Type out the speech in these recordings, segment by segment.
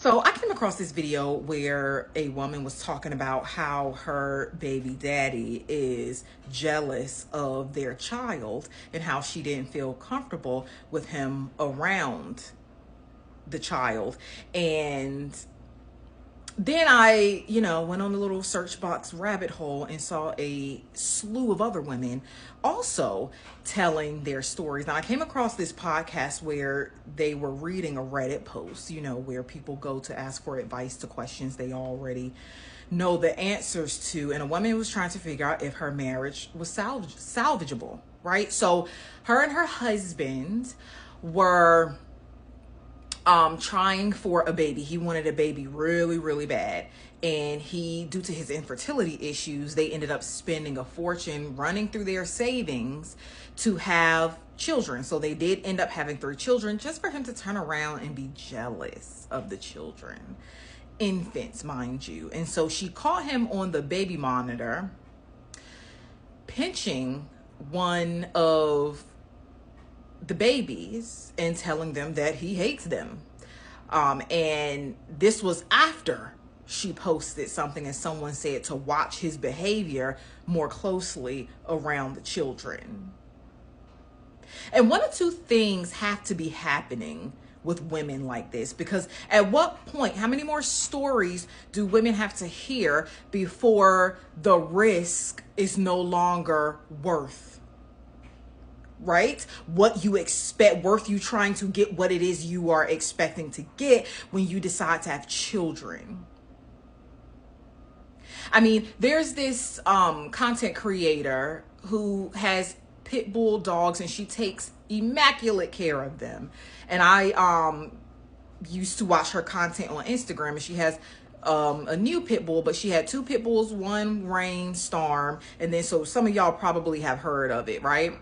So I came across this video where a woman was talking about how her baby daddy is jealous of their child and how she didn't feel comfortable with him around the child. And then I, went on the little search box rabbit hole and saw a slew of other women also telling their stories. Now, I came across this podcast where they were reading a Reddit post, where people go to ask for advice to questions they already know the answers to. And a woman was trying to figure out if her marriage was salvageable, right? So her and her husband were trying for a baby. He wanted a baby really, really bad. And due to his infertility issues, they ended up spending a fortune running through their savings to have children. So they did end up having 3 children just for him to turn around and be jealous of the children. Infants, mind you. And so she caught him on the baby monitor, pinching one of the babies and telling them that he hates them. And this was after she posted something and someone said to watch his behavior more closely around the children. And one or two things have to be happening with women like this, because at what point, how many more stories do women have to hear before the risk is no longer worth, right? What you expect, worth you trying to get what it is you are expecting to get when you decide to have children. I mean, there's this content creator who has pit bull dogs and she takes immaculate care of them. And I used to watch her content on Instagram, and she has a new pit bull, but she had 2 pit bulls, one rainstorm, and then so some of y'all probably have heard of it, right?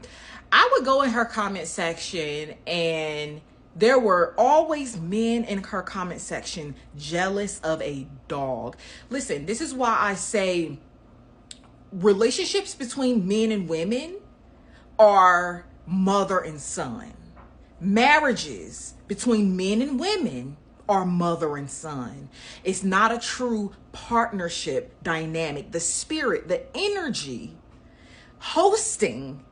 I would go in her comment section and there were always men in her comment section jealous of a dog. Listen, this is why I say relationships between men and women are mother and son. Marriages between men and women are mother and son. It's not a true partnership dynamic. The spirit, the energy hosting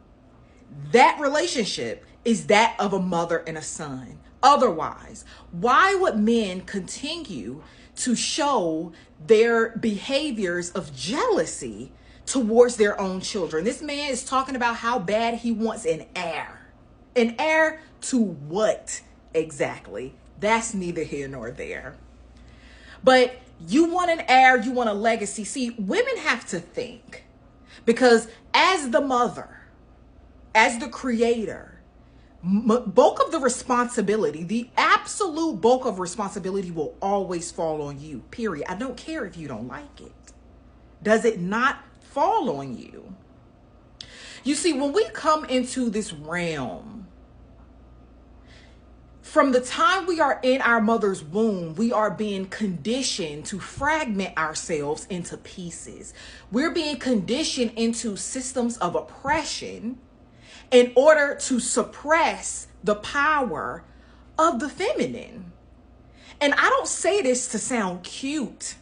that relationship is that of a mother and a son. Otherwise, why would men continue to show their behaviors of jealousy towards their own children? This man is talking about how bad he wants an heir. An heir to what exactly? That's neither here nor there. But you want an heir, you want a legacy. See, women have to think, because as the mother, as the creator, bulk of the responsibility, the absolute bulk of responsibility will always fall on you, period. I don't care if you don't like it. Does it not fall on you? You see, when we come into this realm, from the time we are in our mother's womb, we are being conditioned to fragment ourselves into pieces. We're being conditioned into systems of oppression in order to suppress the power of the feminine. And I don't say this to sound cute.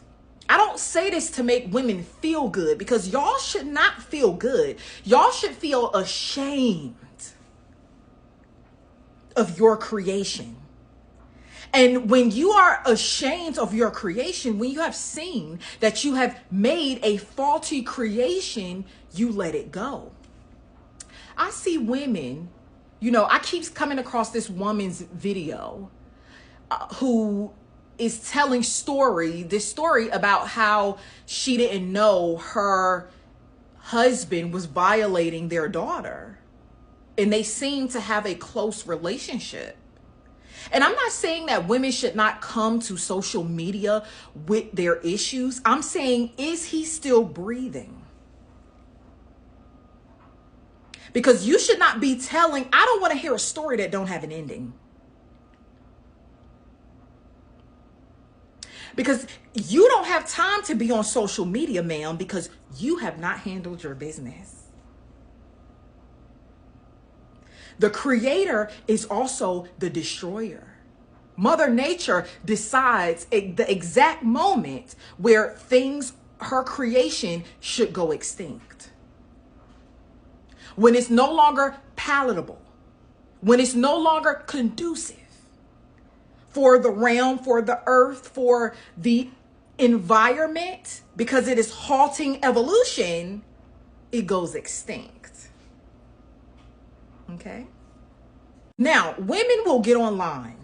I don't say this to make women feel good, because y'all should not feel good. Y'all should feel ashamed of your creation. And when you are ashamed of your creation, when you have seen that you have made a faulty creation, you let it go. I see women, I keep coming across this woman's video who is telling this story about how she didn't know her husband was violating their daughter. And they seem to have a close relationship. And I'm not saying that women should not come to social media with their issues. I'm saying, is he still breathing? Because you should not be telling, I don't want to hear a story that don't have an ending. Because you don't have time to be on social media, ma'am, because you have not handled your business. The creator is also the destroyer. Mother Nature decides the exact moment where her creation should go extinct. When it's no longer palatable, when it's no longer conducive for the realm, for the earth, for the environment, because it is halting evolution, it goes extinct. Okay? Now, women will get online.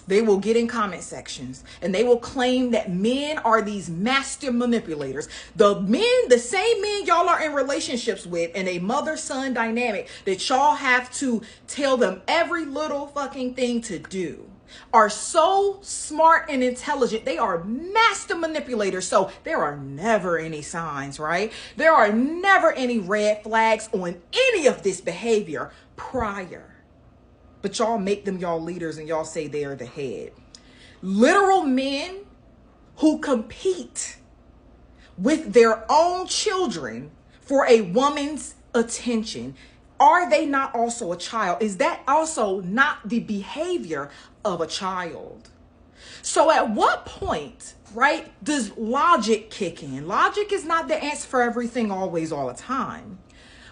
They will get in comment sections and they will claim that men are these master manipulators. The same men y'all are in relationships with in a mother-son dynamic that y'all have to tell them every little fucking thing to do, are so smart and intelligent. They are master manipulators. So there are never any signs, right? There are never any red flags on any of this behavior prior. But y'all make them y'all leaders and y'all say they are the head. Literal men who compete with their own children for a woman's attention. Are they not also a child? Is that also not the behavior of a child? So at what point, right, does logic kick in? Logic is not the answer for everything always, all the time.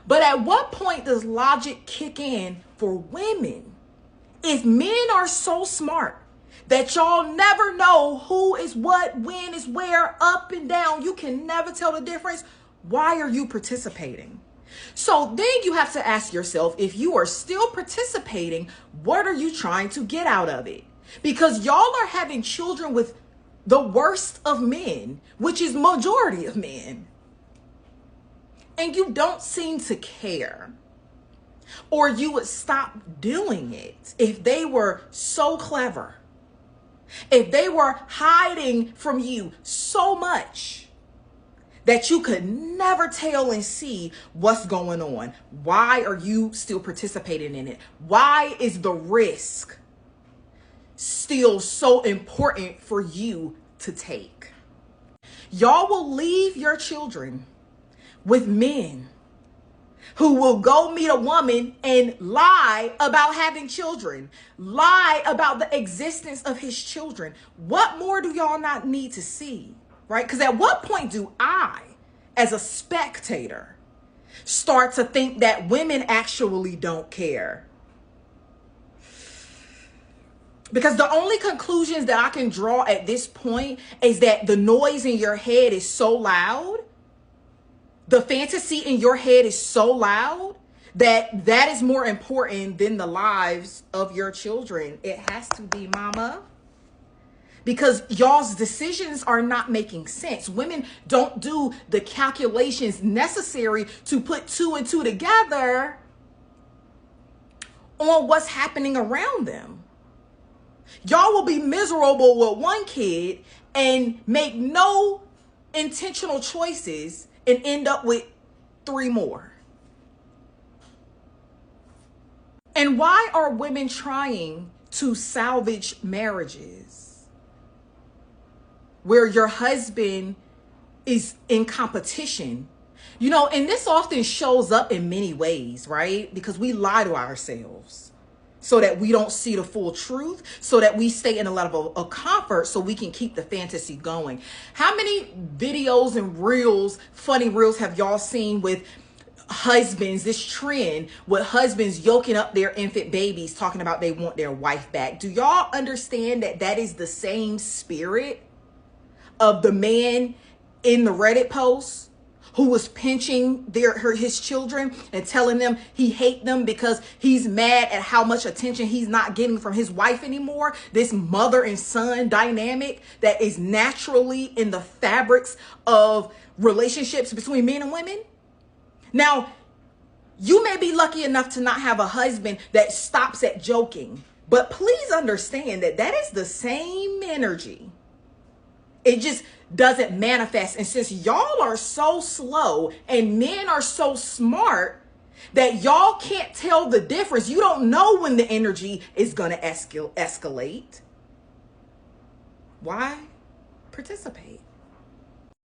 But at what point does logic kick in for women? If men are so smart that y'all never know who is what, when is where, up and down, you can never tell the difference, why are you participating? So then you have to ask yourself, if you are still participating, what are you trying to get out of it? Because y'all are having children with the worst of men, which is majority of men. And you don't seem to care. Or you would stop doing it if they were so clever. If they were hiding from you so much that you could never tell and see what's going on. Why are you still participating in it? Why is the risk still so important for you to take? Y'all will leave your children with men who will go meet a woman and lie about having children, lie about the existence of his children. What more do y'all not need to see, right? Because at what point do I, as a spectator, start to think that women actually don't care? Because the only conclusions that I can draw at this point is that the noise in your head is so loud, the fantasy in your head is so loud that that is more important than the lives of your children. It has to be, mama. Because y'all's decisions are not making sense. Women don't do the calculations necessary to put two and two together on what's happening around them. Y'all will be miserable with one kid and make no intentional choices and end up with 3 more. And why are women trying to salvage marriages where your husband is in competition? You know, and this often shows up in many ways, right? Because we lie to ourselves so that we don't see the full truth, so that we stay in a level of comfort so we can keep the fantasy going. How many videos and reels, funny reels, have y'all seen with husbands, this trend with husbands yoking up their infant babies, talking about they want their wife back? Do y'all understand that that is the same spirit of the man in the Reddit post who was pinching his children and telling them he hate them because he's mad at how much attention he's not getting from his wife anymore? This mother and son dynamic that is naturally in the fabrics of relationships between men and women. Now, you may be lucky enough to not have a husband that stops at joking, but please understand that that is the same energy. It just doesn't manifest. And since y'all are so slow and men are so smart that y'all can't tell the difference, you don't know when the energy is going to escalate. Why participate?